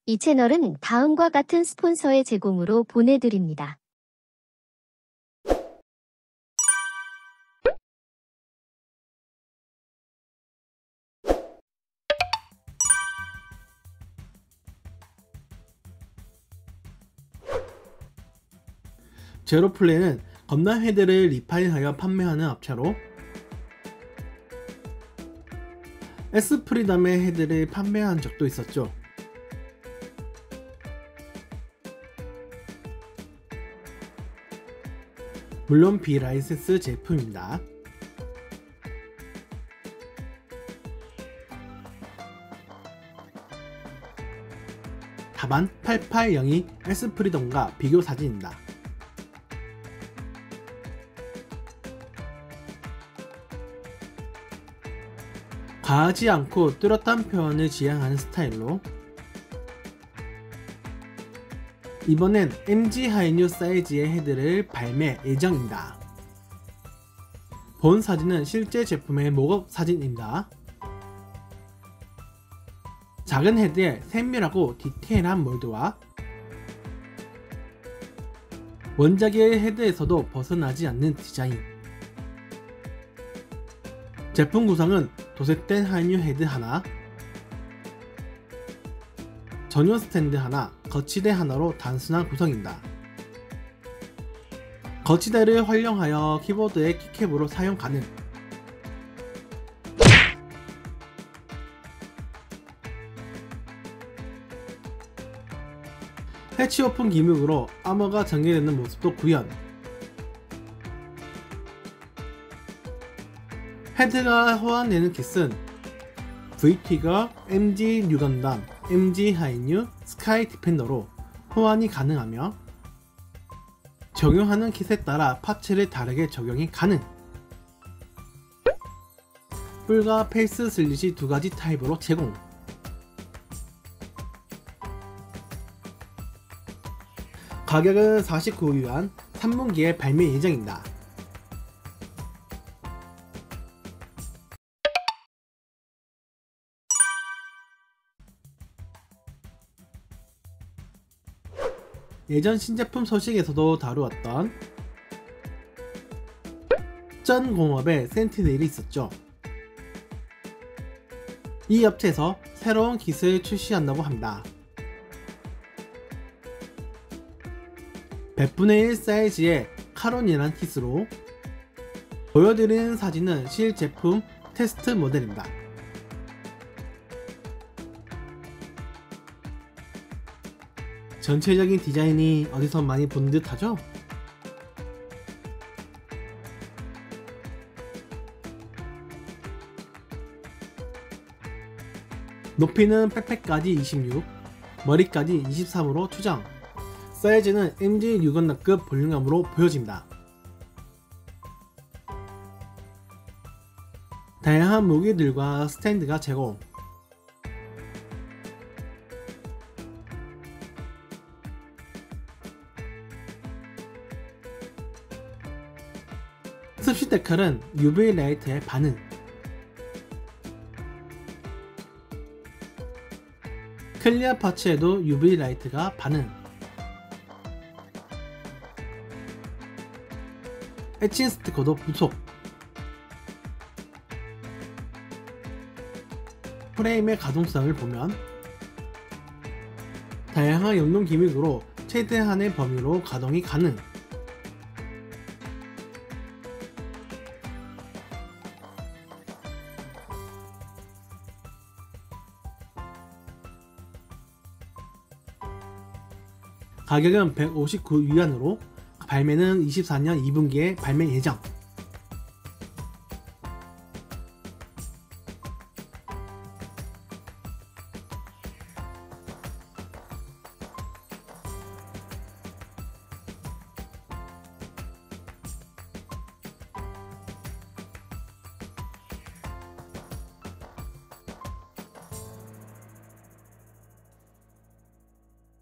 이 채널은 다음과 같은 스폰서의 제공으로 보내드립니다. 제로플레이는 검단 헤드를 리파인하여 판매하는 업체로 S프리덤의 헤드를 판매한 적도 있었죠. 물론 비라이센스 제품입니다. 답안 8802 S프리덤과 비교 사진입니다. 과하지 않고 뚜렷한 표현을 지향하는 스타일로 이번엔 MG 하이뉴 사이즈의 헤드를 발매 예정입니다. 본 사진은 실제 제품의 모업 사진입니다. 작은 헤드에 세밀하고 디테일한 몰드와 원작의 헤드에서도 벗어나지 않는 디자인. 제품 구성은 도색된 하이뉴 헤드 하나, 전용 스탠드 하나, 거치대 하나로 단순한 구성입니다. 거치대를 활용하여 키보드의 키캡으로 사용 가능. 해치 오픈 기믹으로 아머가 전개되는 모습도 구현. 헤드가 호환되는 킷은 V티거, MG 뉴건담, MG 하이뉴, 스카이 디펜더로 호환이 가능하며 적용하는 킷에 따라 파츠를 다르게 적용이 가능. 뿔과 페이스 슬릿이 두 가지 타입으로 제공. 가격은 49위안 3분기에 발매 예정입니다. 예전 신제품 소식에서도 다루었던 전 공업의 센티넬이 있었죠. 이 업체에서 새로운 킷을 출시한다고 합니다. 100분의 1 사이즈의 카론이라는 킷으로 보여드리는 사진은 실제품 테스트 모델입니다. 전체적인 디자인이 어디서 많이 본 듯하죠? 높이는 백팩까지 26, 머리까지 23으로 추정. 사이즈는 MG 뉴건담급 볼륨감으로 보여집니다. 다양한 무기들과 스탠드가 제공. 습식 데칼은 UV 라이트에 반응. 클리어 파츠에도 UV 라이트가 반응. 에칭 스티커도 부속. 프레임의 가동성을 보면 다양한 연동 기믹으로 최대한의 범위로 가동이 가능. 가격은 159위안으로 발매는 24년 2분기에 발매 예정.